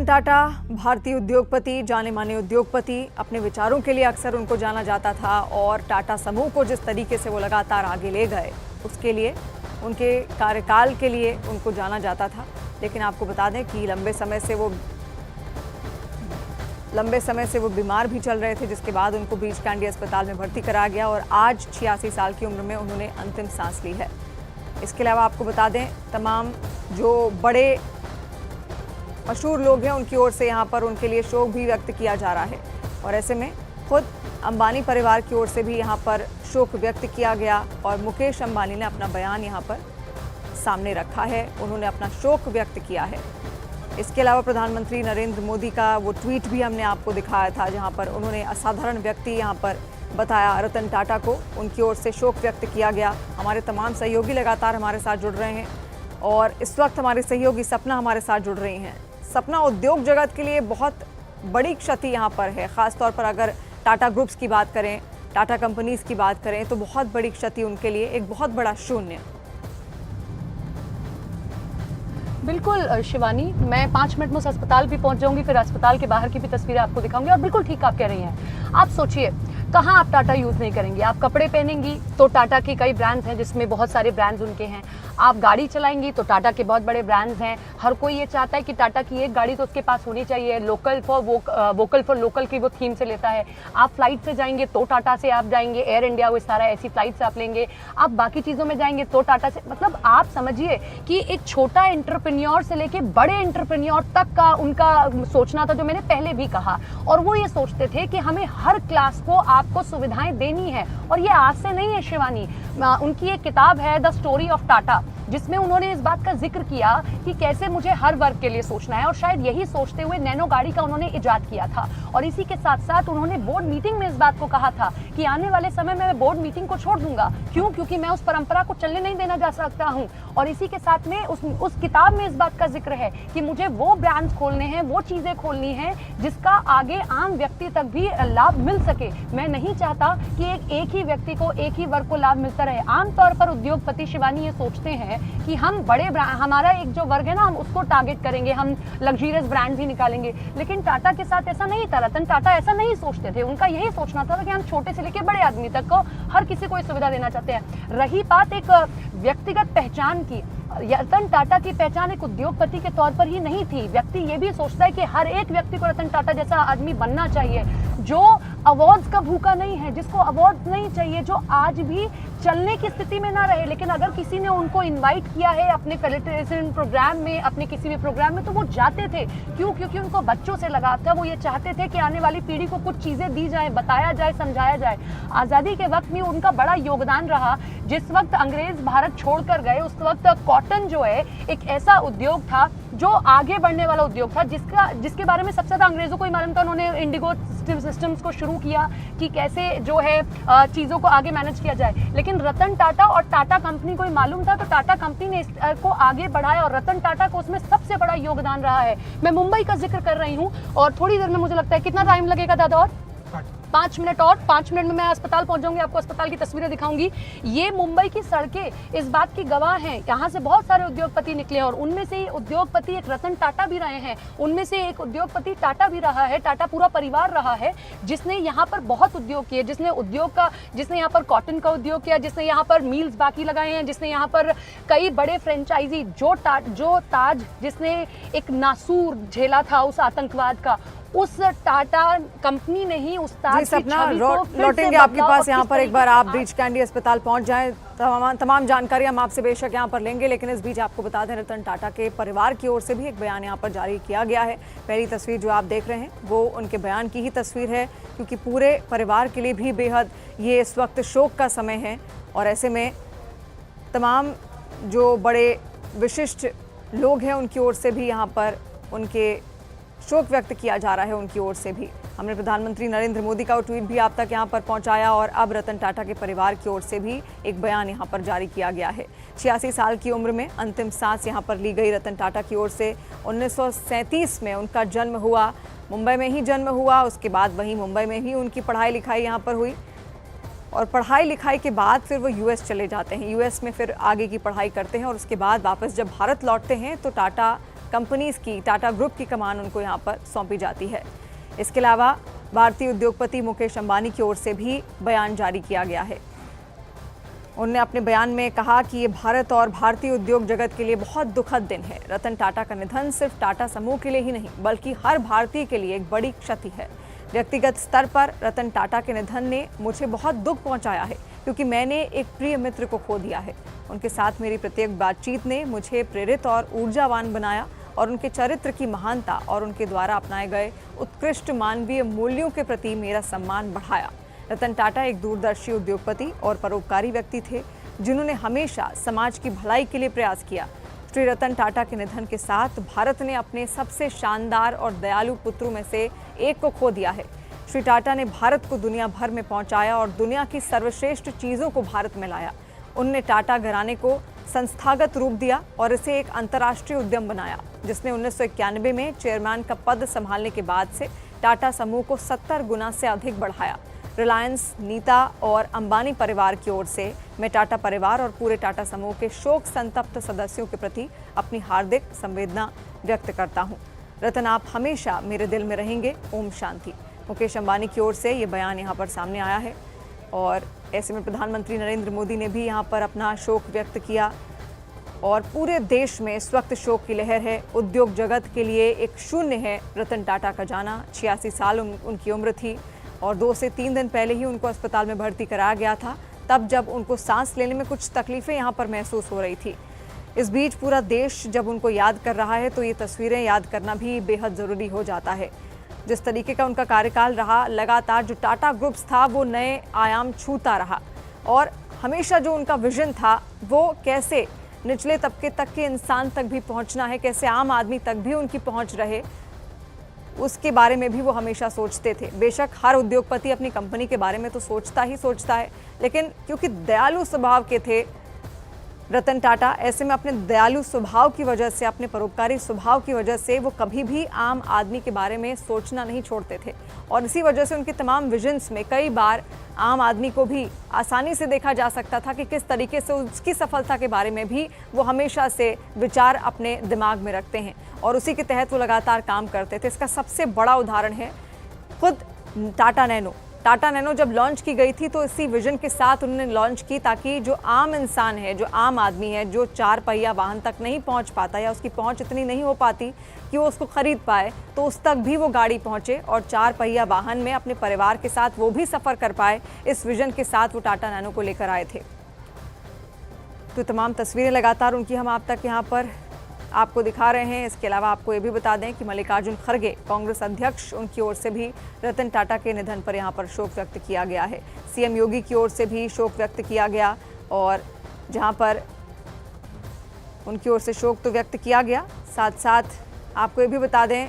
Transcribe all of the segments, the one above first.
टाटा भारतीय उद्योगपति, जाने माने उद्योगपति, अपने विचारों के लिए अक्सर उनको जाना जाता था और टाटा समूह को जिस तरीके से वो लगातार आगे ले गए उसके लिए, उनके कार्यकाल के लिए उनको जाना जाता था। लेकिन आपको बता दें कि लंबे समय से वो बीमार भी चल रहे थे, जिसके बाद उनको ब्रीच कैंडी अस्पताल में भर्ती कराया गया और आज 86 साल की उम्र में उन्होंने अंतिम सांस ली है। इसके अलावा आपको बता दें, तमाम जो बड़े मशहूर लोग हैं उनकी ओर से यहाँ पर उनके लिए शोक भी व्यक्त किया जा रहा है और ऐसे में खुद अंबानी परिवार की ओर से भी यहाँ पर शोक व्यक्त किया गया और मुकेश अंबानी ने अपना बयान यहाँ पर सामने रखा है, उन्होंने अपना शोक व्यक्त किया है। इसके अलावा प्रधानमंत्री नरेंद्र मोदी का वो ट्वीट भी हमने आपको दिखाया था, जहाँ पर उन्होंने असाधारण व्यक्ति यहाँ पर बताया रतन टाटा को, उनकी ओर से शोक व्यक्त किया गया। हमारे तमाम सहयोगी लगातार हमारे साथ जुड़ रहे हैं और इस वक्त हमारे सहयोगी सपना हमारे साथ जुड़ रही हैं। सपना, उद्योग जगत के लिए बहुत बड़ी क्षति यहाँ पर है, ख़ासतौर पर अगर टाटा ग्रुप्स की बात करें, टाटा कंपनीज की बात करें तो बहुत बड़ी क्षति उनके लिए, एक बहुत बड़ा शून्य। बिल्कुल शिवानी, मैं 5 मिनट में उस अस्पताल भी पहुंच जाऊंगी, फिर अस्पताल के बाहर की भी तस्वीरें आपको दिखाऊंगी। और बिल्कुल ठीक आप कह रही हैं। आप सोचिए, कहाँ आप टाटा यूज़ नहीं करेंगी? आप कपड़े पहनेंगी तो टाटा के कई ब्रांड्स हैं, जिसमें बहुत सारे ब्रांड्स उनके हैं। आप गाड़ी चलाएंगी तो टाटा के बहुत बड़े ब्रांड्स हैं। हर कोई ये चाहता है कि टाटा की एक गाड़ी तो उसके पास होनी चाहिए। वोकल फॉर लोकल की वो थीम से लेता है। आप फ्लाइट से जाएंगे तो टाटा से आप जाएंगे, एयर इंडिया वो सारा ऐसी फ्लाइट से आप लेंगे। आप बाकी चीज़ों में जाएंगे तो टाटा से, मतलब आप समझिए कि एक छोटा एंटरप्रेन्योर से लेके बड़े एंटरप्रेन्योर तक का उनका सोचना था, जो मैंने पहले भी कहा। और वो ये सोचते थे कि हमें हर क्लास को आपको सुविधाएं देनी है। और ये आज से नहीं है शिवानी, उनकी एक किताब है द स्टोरी ऑफ टाटा, जिसमें उन्होंने इस बात का जिक्र किया कि कैसे मुझे हर वर्ग के लिए सोचना है। और शायद यही सोचते हुए नैनो गाड़ी का उन्होंने इजाद किया था। और इसी के साथ साथ उन्होंने बोर्ड मीटिंग में इस बात को कहा था कि आने वाले समय में मैं बोर्ड मीटिंग को छोड़ दूंगा। क्यों? क्योंकि मैं उस परंपरा को चलने नहीं देना जा सकता हूँ। और इसी के साथ में उस किताब में इस बात का जिक्र है कि मुझे वो ब्रांड्स खोलने हैं, वो चीजें खोलनी है जिसका आगे आम व्यक्ति तक भी लाभ मिल सके। मैं नहीं चाहता कि एक ही व्यक्ति को, एक ही वर्ग को लाभ मिलता रहे। आमतौर पर उद्योगपति शिवानी ये सोचते हैं कि हम हमारा एक जो वर्ग है ना, हम उसको टारगेट करेंगे, हम लग्जरियस ब्रांड्स ही निकालेंगे। लेकिन टाटा के साथ ऐसा नहीं था। रतन टाटा ऐसा नहीं सोचते थे। उनका यही सोचना था कि हम छोटे से लेकर बड़े आदमी तक को हर किसी को सुविधा देना चाहते हैं। रही बात एक व्यक्तिगत पहचान की, रतन टाटा की पहचान एक उद्योगपति के तौर पर ही नहीं थी। व्यक्ति ये भी सोचता है कि हर एक व्यक्ति को रतन टाटा जैसा आदमी बनना चाहिए, जो अवार्ड्स का भूखा नहीं है, जिसको अवार्ड्स नहीं चाहिए, जो आज भी चलने की स्थिति में ना रहे। लेकिन अगर किसी ने उनको इनवाइट किया है अपने फेलिसिटेशन प्रोग्राम में, अपने किसी भी प्रोग्राम में, तो वो जाते थे। क्यों? क्योंकि उनको बच्चों से लगाव था। वो ये चाहते थे कि आने वाली पीढ़ी को कुछ चीजें दी जाए, बताया जाए, समझाया जाए। आज़ादी के वक्त में उनका बड़ा योगदान रहा। जिस वक्त अंग्रेज भारत छोड़कर गए, उस वक्त कॉटन जो है एक ऐसा उद्योग था जो आगे बढ़ने वाला उद्योग था, जिसके बारे में सबसे ज्यादा अंग्रेजों को ही मालूम था। उन्होंने इंडिगो सिस्टम्स को शुरू किया कि कैसे जो है चीजों को आगे मैनेज किया जाए। लेकिन रतन टाटा और टाटा कंपनी को ही मालूम था, तो टाटा कंपनी ने इसको आगे बढ़ाया और रतन टाटा को उसमें सबसे बड़ा योगदान रहा है। मैं मुंबई का जिक्र कर रही हूँ और थोड़ी देर में मुझे लगता है, कितना टाइम लगेगा दादा? और 5 मिनट और 5 मिनट में मैं अस्पताल पहुंच जाऊंगी, आपको अस्पताल की तस्वीरें दिखाऊंगी। ये मुंबई की सड़कें इस बात की गवाह हैं। यहाँ से बहुत सारे उद्योगपति निकले और उनमें से उद्योगपति एक रतन टाटा भी रहे हैं। उनमें से एक उद्योगपति टाटा भी रहा है, टाटा पूरा परिवार रहा है, जिसने यहाँ पर बहुत उद्योग किए, जिसने यहाँ पर कॉटन का उद्योग किया, जिसने यहाँ पर मील्स बाकी लगाए हैं, जिसने यहाँ पर कई बड़े फ्रेंचाइजी, जो ताज जिसने एक नासूर झेला था उस आतंकवाद का, उस टाटा कंपनी ने ही उस ताज की छवि को लौटेंगे आपके पास। यहाँ पर एक बार आप ब्रीच कैंडी अस्पताल पहुंच जाएं, तमाम जानकारी हम आपसे बेशक यहाँ पर लेंगे। लेकिन इस बीच आपको बता दें, रतन टाटा के परिवार की ओर से भी एक बयान यहाँ पर जारी किया गया है। पहली तस्वीर जो आप देख रहे हैं वो उनके बयान की ही तस्वीर है, क्योंकि पूरे परिवार के लिए भी बेहद ये इस वक्त शोक का समय है। और ऐसे में तमाम जो बड़े विशिष्ट लोग हैं उनकी ओर से भी यहाँ पर उनके शोक व्यक्त किया जा रहा है। उनकी ओर से भी हमने प्रधानमंत्री नरेंद्र मोदी का ट्वीट भी आप तक यहाँ पर पहुँचाया और अब रतन टाटा के परिवार की ओर से भी एक बयान यहाँ पर जारी किया गया है। 86 साल की उम्र में अंतिम सांस यहाँ पर ली गई रतन टाटा की ओर से। 1937 में उनका जन्म हुआ, मुंबई में ही जन्म हुआ। उसके बाद वहीं मुंबई में ही उनकी पढ़ाई लिखाई यहाँ पर हुई और पढ़ाई लिखाई के बाद फिर वो यूएस चले जाते हैं। यूएस में फिर आगे की पढ़ाई करते हैं और उसके बाद वापस जब भारत लौटते हैं तो टाटा कंपनीज की टाटा ग्रुप की कमान उनको यहाँ पर सौंपी जाती है। इसके अलावा भारतीय उद्योगपति मुकेश अंबानी की ओर से भी बयान जारी किया गया है। उन्होंने अपने बयान में कहा कि ये भारत और भारतीय उद्योग जगत के लिए बहुत दुखद दिन है। रतन टाटा का निधन सिर्फ टाटा समूह के लिए ही नहीं बल्कि हर भारतीय के लिए एक बड़ी क्षति है। व्यक्तिगत स्तर पर रतन टाटा के निधन ने मुझे बहुत दुख पहुंचाया है क्योंकि मैंने एक प्रिय मित्र को खो दिया है। उनके साथ मेरी प्रत्येक बातचीत ने मुझे प्रेरित और ऊर्जावान बनाया और उनके चरित्र की महानता और उनके द्वारा अपनाए गए उत्कृष्ट मानवीय मूल्यों के प्रति मेरा सम्मान बढ़ाया। रतन टाटा एक दूरदर्शी उद्योगपति और परोपकारी व्यक्ति थे जिन्होंने हमेशा समाज की भलाई के लिए प्रयास किया। श्री रतन टाटा के निधन के साथ भारत ने अपने सबसे शानदार और दयालु पुत्रों में से एक को खो दिया है। श्री टाटा ने भारत को दुनिया भर में पहुंचाया और दुनिया की सर्वश्रेष्ठ चीज़ों को भारत में लाया। उनने टाटा घराने को संस्थागत रूप दिया और इसे एक अंतर्राष्ट्रीय उद्यम बनाया, जिसने 1991 में चेयरमैन का पद संभालने के बाद से टाटा समूह को 70 गुना से अधिक बढ़ाया। रिलायंस, नीता और अंबानी परिवार की ओर से मैं टाटा परिवार और पूरे टाटा समूह के शोक संतप्त सदस्यों के प्रति अपनी हार्दिक संवेदना व्यक्त करता हूं। रतन, आप हमेशा मेरे दिल में रहेंगे। ओम शांति। मुकेश अंबानी की ओर से ये बयान यहाँ पर सामने आया है और ऐसे में प्रधानमंत्री नरेंद्र मोदी ने भी यहाँ पर अपना शोक व्यक्त किया और पूरे देश में इस वक्त शोक की लहर है। उद्योग जगत के लिए एक शून्य है रतन टाटा का जाना। 86 साल उनकी उम्र थी और 2 से 3 दिन पहले ही उनको अस्पताल में भर्ती कराया गया था, तब जब उनको सांस लेने में कुछ तकलीफें यहाँ पर महसूस हो रही थी। इस बीच पूरा देश जब उनको याद कर रहा है तो ये तस्वीरें याद करना भी बेहद ज़रूरी हो जाता है। जिस तरीके का उनका कार्यकाल रहा, लगातार जो टाटा ग्रुप्स था वो नए आयाम छूता रहा और हमेशा जो उनका विजन था वो कैसे निचले तबके तक के इंसान तक भी पहुंचना है, कैसे आम आदमी तक भी उनकी पहुंच रहे, उसके बारे में भी वो हमेशा सोचते थे। बेशक हर उद्योगपति अपनी कंपनी के बारे में तो सोचता है, लेकिन क्योंकि दयालु स्वभाव के थे रतन टाटा, ऐसे में अपने दयालु स्वभाव की वजह से, अपने परोपकारी स्वभाव की वजह से वो कभी भी आम आदमी के बारे में सोचना नहीं छोड़ते थे और इसी वजह से उनके तमाम विजन्स में कई बार आम आदमी को भी आसानी से देखा जा सकता था कि किस तरीके से उसकी सफलता के बारे में भी वो हमेशा से विचार अपने दिमाग में रखते हैं और उसी के तहत वो लगातार काम करते थे। इसका सबसे बड़ा उदाहरण है खुद टाटा नैनो जब लॉन्च की गई थी तो इसी विजन के साथ उन्होंने लॉन्च की ताकि जो आम इंसान है, जो आम आदमी है, जो 4 पहिया वाहन तक नहीं पहुंच पाता या उसकी पहुंच इतनी नहीं हो पाती कि वो उसको खरीद पाए, तो उस तक भी वो गाड़ी पहुंचे और 4 पहिया वाहन में अपने परिवार के साथ वो भी सफ़र कर पाए। इस विजन के साथ वो टाटा नैनो को लेकर आए थे। तो तमाम तस्वीरें लगातार उनकी हम आप तक यहाँ पर आपको दिखा रहे हैं। इसके अलावा आपको ये भी बता दें कि मल्लिकार्जुन खड़गे, कांग्रेस अध्यक्ष, उनकी ओर से भी रतन टाटा के निधन पर यहाँ पर शोक व्यक्त किया गया है। सीएम योगी की ओर से भी शोक व्यक्त किया गया और जहाँ पर उनकी ओर से शोक तो व्यक्त किया गया, साथ साथ आपको ये भी बता दें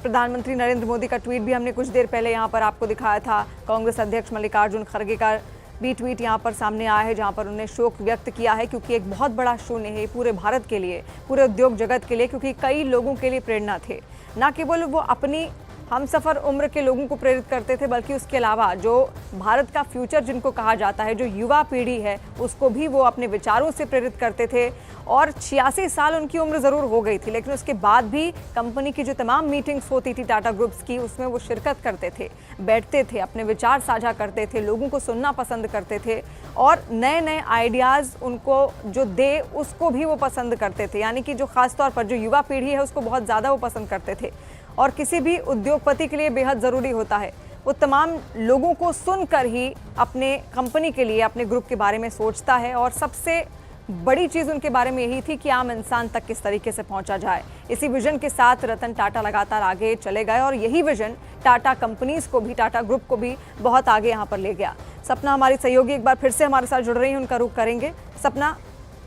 प्रधानमंत्री नरेंद्र मोदी का ट्वीट भी हमने कुछ देर पहले यहाँ पर आपको दिखाया था। कांग्रेस अध्यक्ष मल्लिकार्जुन खड़गे का भी ट्वीट यहाँ पर सामने आया है जहाँ पर उन्होंने शोक व्यक्त किया है क्योंकि एक बहुत बड़ा शून्य है पूरे भारत के लिए, पूरे उद्योग जगत के लिए, क्योंकि कई लोगों के लिए प्रेरणा थे। ना केवल वो अपनी हमसफ़र उम्र के लोगों को प्रेरित करते थे बल्कि उसके अलावा जो भारत का फ्यूचर जिनको कहा जाता है, जो युवा पीढ़ी है, उसको भी वो अपने विचारों से प्रेरित करते थे। और 86 साल उनकी उम्र ज़रूर हो गई थी, लेकिन उसके बाद भी कंपनी की जो तमाम मीटिंग्स होती थी टाटा ग्रुप्स की, उसमें वो शिरकत करते थे, बैठते थे, अपने विचार साझा करते थे, लोगों को सुनना पसंद करते थे और नए नए आइडियाज़ उनको जो दे उसको भी वो पसंद करते थे। यानी कि जो ख़ासतौर पर जो युवा पीढ़ी है उसको बहुत ज़्यादा वो पसंद करते थे। और किसी भी उद्योगपति के लिए बेहद ज़रूरी होता है वो तमाम लोगों को सुनकर ही अपने कंपनी के लिए, अपने ग्रुप के बारे में सोचता है। और सबसे बड़ी चीज़ उनके बारे में यही थी कि आम इंसान तक किस तरीके से पहुंचा जाए। इसी विजन के साथ रतन टाटा लगातार आगे चले गए और यही विजन टाटा कंपनीज को भी, टाटा ग्रुप को भी बहुत आगे यहाँ पर ले गया। सपना हमारी सहयोगी एक बार फिर से हमारे साथ जुड़ रही हैं, उनका रुख करेंगे। सपना,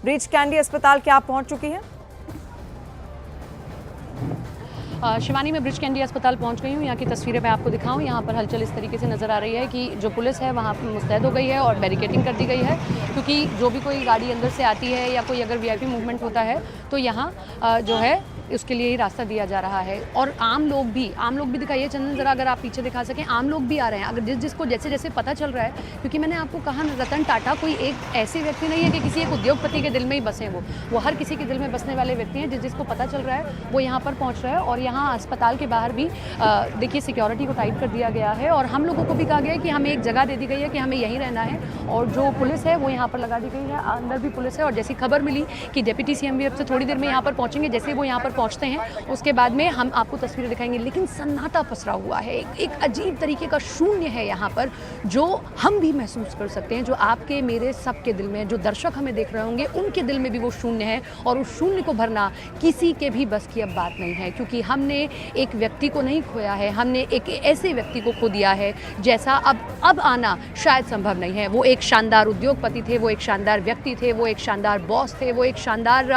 ब्रीच कैंडी अस्पताल क्या आप पहुँच चुकी हैं? शिवानी, मैं ब्रिज कैंडी अस्पताल पहुंच गई हूं। यहाँ की तस्वीरें मैं आपको दिखाऊं। यहाँ पर हलचल इस तरीके से नज़र आ रही है कि जो पुलिस है वहाँ पर मुस्तैद हो गई है और बैरिकेडिंग कर दी गई है, क्योंकि जो भी कोई गाड़ी अंदर से आती है या कोई अगर वीआईपी मूवमेंट होता है तो यहाँ जो है उसके लिए ही रास्ता दिया जा रहा है। और आम लोग भी दिखाइए चंदन, ज़रा अगर आप पीछे दिखा सकें, आम लोग भी आ रहे हैं। अगर जिसको जैसे जैसे पता चल रहा है, क्योंकि मैंने आपको कहा ना, रतन टाटा कोई एक ऐसे व्यक्ति नहीं है कि किसी एक उद्योगपति के दिल में ही बसे वो हर किसी के दिल में बसने वाले व्यक्ति हैं। जिसको पता चल रहा है वो यहाँ पर पहुँच रहा है। और यहाँ अस्पताल के बाहर भी देखिए सिक्योरिटी को टाइट कर दिया गया है, और हम लोगों को भी कहा गया है कि हमें एक जगह दे दी गई है कि हमें यहीं रहना है, और जो पुलिस है वो यहाँ पर लगा दी गई है। अंदर भी पुलिस है, और जैसी खबर मिली कि डिप्टी सीएम भी अब से थोड़ी देर में यहाँ पर पहुँचेंगे, जैसे वो यहाँ पर पहुँचते हैं उसके बाद में हम आपको तस्वीरें दिखाएंगे। लेकिन सन्नाटा पसरा हुआ है, एक अजीब तरीके का शून्य है यहाँ पर, जो हम भी महसूस कर सकते हैं, जो आपके मेरे सबके दिल में, जो दर्शक हमें देख रहे होंगे उनके दिल में भी वो शून्य है। और उस शून्य को भरना किसी के भी बस की अब बात नहीं है, क्योंकि हमने एक व्यक्ति को नहीं खोया है, हमने एक ऐसे व्यक्ति को खो दिया है जैसा अब आना शायद संभव नहीं है। वो एक शानदार उद्योगपति थे, वो एक शानदार व्यक्ति थे, वो एक शानदार बॉस थे, वो एक शानदार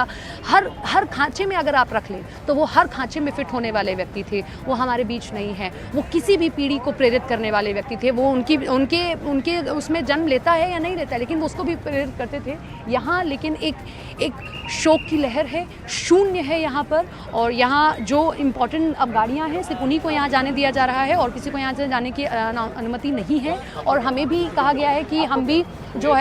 हर खांचे में अगर आप रख लें तो वो हर खांचे में फिट होने वाले व्यक्ति थे। वो हमारे बीच नहीं है। वो किसी भी पीढ़ी को प्रेरित करने वाले व्यक्ति थे। वो उनके उसमें जन्म लेता है या नहीं लेता है, लेकिन वो उसको भी प्रेरित करते थे यहाँ। लेकिन एक शोक की लहर है, शून्य है यहाँ पर। और यहाँ जो इम्पोर्टेंट अब गाड़ियाँ हैं सिर्फ उन्हीं को यहाँ जाने दिया जा रहा है, और किसी को यहाँ से जाने की अनुमति नहीं है। और हमें भी कहा गया है कि हम भी जो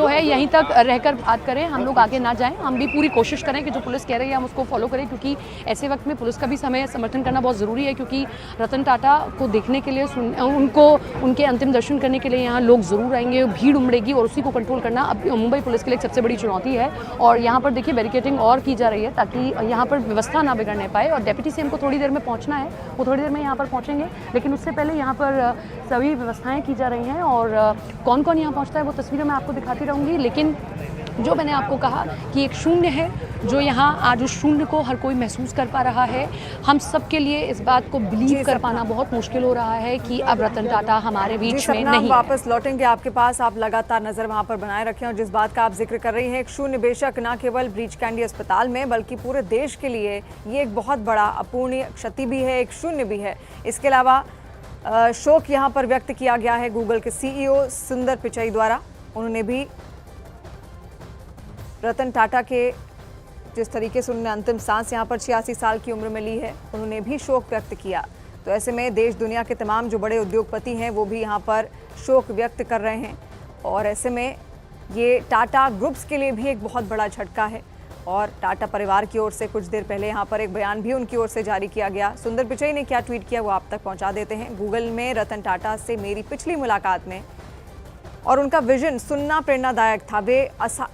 है यहीं तक रहकर बात करें, हम लोग आगे ना जाएं। हम भी पूरी कोशिश करें कि जो पुलिस कह रही है हम उसको फॉलो करें, क्योंकि ऐसे वक्त में पुलिस का भी समर्थन करना बहुत ज़रूरी है। क्योंकि रतन टाटा को देखने के लिए, उनके अंतिम दर्शन करने के लिए यहाँ लोग ज़रूर आएंगे, भीड़ उमड़ेगी, और उसी को कंट्रोल करना अब मुंबई पुलिस के लिए एक सबसे बड़ी चुनौती है। और यहाँ पर देखिए बैरिकेडिंग और की जा रही है ताकि यहाँ पर व्यवस्था ना बिगड़ने पाए। और डिप्टी सीएम को थोड़ी देर में पहुँचना है, वो थोड़ी देर में यहाँ पर पहुँचेंगे, लेकिन उससे पहले यहाँ पर सभी व्यवस्थाएँ की जा रही हैं। और कौन कौन यहाँ पहुँचता है वो तस्वीरें मैं आपको दिखाती रहूँगी। लेकिन जो मैंने आपको कहा कि एक शून्य है, जो यहाँ आज उस शून्य को हर कोई महसूस कर पा रहा है। हम सब के लिए इस बात को बिलीव कर पाना बहुत मुश्किल हो रहा है कि अब रतन टाटा हमारे बीच में नहीं। वापस लौटेंगे आपके पास, आप लगातार नजर वहां पर बनाए रखें। और जिस बात का आप जिक्र कर रही हैं, एक शून्य बेशक न केवल ब्रीच कैंडी अस्पताल में बल्कि पूरे देश के लिए ये एक बहुत बड़ा अपूर्णीय क्षति भी है, एक शून्य भी है। इसके अलावा शोक यहाँ पर व्यक्त किया गया है गूगल के सीईओ सुंदर पिचाई द्वारा। उन्होंने भी रतन टाटा के जिस तरीके से उन्होंने अंतिम सांस यहाँ पर 86 साल की उम्र में ली है, उन्होंने भी शोक व्यक्त किया। तो ऐसे में देश दुनिया के तमाम जो बड़े उद्योगपति हैं वो भी यहाँ पर शोक व्यक्त कर रहे हैं। और ऐसे में ये टाटा ग्रुप्स के लिए भी एक बहुत बड़ा झटका है। और टाटा परिवार की ओर से कुछ देर पहले यहाँ पर एक बयान भी उनकी ओर से जारी किया गया। सुंदर पिचाई ने क्या ट्वीट किया वो आप तक पहुँचा देते हैं। गूगल में रतन टाटा से मेरी पिछली मुलाकात में और उनका विजन सुनना प्रेरणादायक था। वे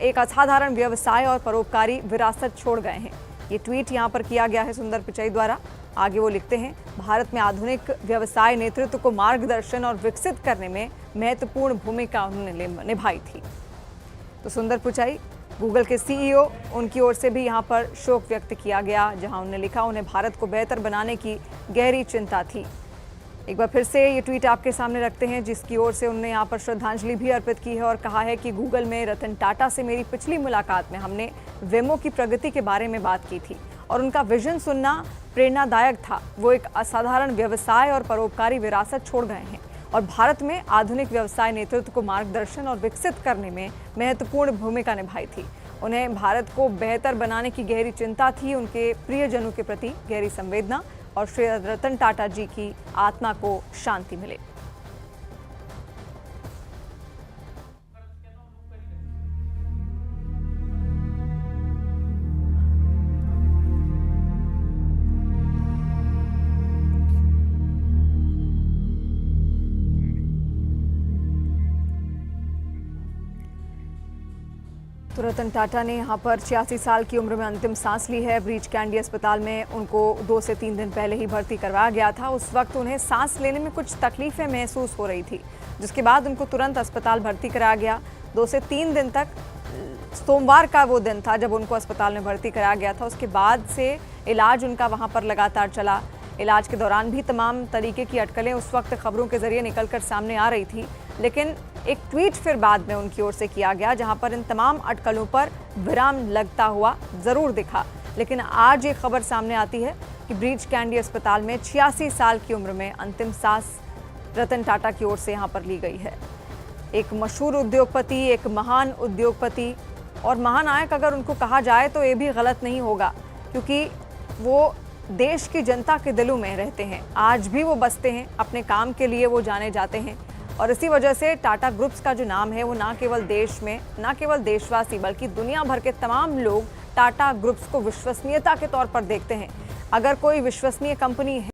एक असाधारण व्यवसाय और परोपकारी विरासत छोड़ गए हैं। ये ट्वीट यहाँ पर किया गया है सुंदर पिचाई द्वारा। आगे वो लिखते हैं, भारत में आधुनिक व्यवसाय नेतृत्व को मार्गदर्शन और विकसित करने में महत्वपूर्ण भूमिका उन्होंने निभाई थी। तो सुंदर पिचाई गूगल के सीईओ, उनकी ओर से भी यहाँ पर शोक व्यक्त किया गया, जहाँ उन्होंने लिखा उन्हें भारत को बेहतर बनाने की गहरी चिंता थी। एक बार फिर से ये ट्वीट आपके सामने रखते हैं, जिसकी ओर से उन्होंने यहाँ पर श्रद्धांजलि भी अर्पित की है और कहा है कि गूगल में रतन टाटा से मेरी पिछली मुलाकात में हमने वेमो की प्रगति के बारे में बात की थी और उनका विजन सुनना प्रेरणादायक था। वो एक असाधारण व्यवसाय और परोपकारी विरासत छोड़ गए हैं और भारत में आधुनिक व्यवसाय नेतृत्व को मार्गदर्शन और विकसित करने में महत्वपूर्ण भूमिका निभाई थी। उन्हें भारत को बेहतर बनाने की गहरी चिंता थी, उनके प्रियजनों के प्रति गहरी संवेदना, और श्री रतन टाटा जी की आत्मा को शांति मिले। तो रतन टाटा ने यहाँ पर 86 साल की उम्र में अंतिम सांस ली है। ब्रीच कैंडी अस्पताल में उनको 2 से 3 दिन पहले ही भर्ती करवाया गया था। उस वक्त उन्हें सांस लेने में कुछ तकलीफें महसूस हो रही थी, जिसके बाद उनको तुरंत अस्पताल भर्ती कराया गया। 2 से 3 दिन तक, सोमवार का वो दिन था जब उनको अस्पताल में भर्ती कराया गया था। उसके बाद से इलाज उनका वहाँ पर लगातार चला। इलाज के दौरान भी तमाम तरीके की अटकलें उस वक्त खबरों के जरिए निकलकर सामने आ रही थी, लेकिन एक ट्वीट फिर बाद में उनकी ओर से किया गया, जहां पर इन तमाम अटकलों पर विराम लगता हुआ जरूर दिखा। लेकिन आज ये खबर सामने आती है कि ब्रीच कैंडी अस्पताल में 86 साल की उम्र में अंतिम सांस रतन टाटा की ओर से यहाँ पर ली गई है। एक मशहूर उद्योगपति, एक महान उद्योगपति और महानायक अगर उनको कहा जाए तो ये भी गलत नहीं होगा, क्योंकि वो देश की जनता के दिलों में रहते हैं, आज भी वो बसते हैं, अपने काम के लिए वो जाने जाते हैं। और इसी वजह से टाटा ग्रुप्स का जो नाम है वो ना केवल देश में, ना केवल देशवासी बल्कि दुनिया भर के तमाम लोग टाटा ग्रुप्स को विश्वसनीयता के तौर पर देखते हैं। अगर कोई विश्वसनीय कंपनी है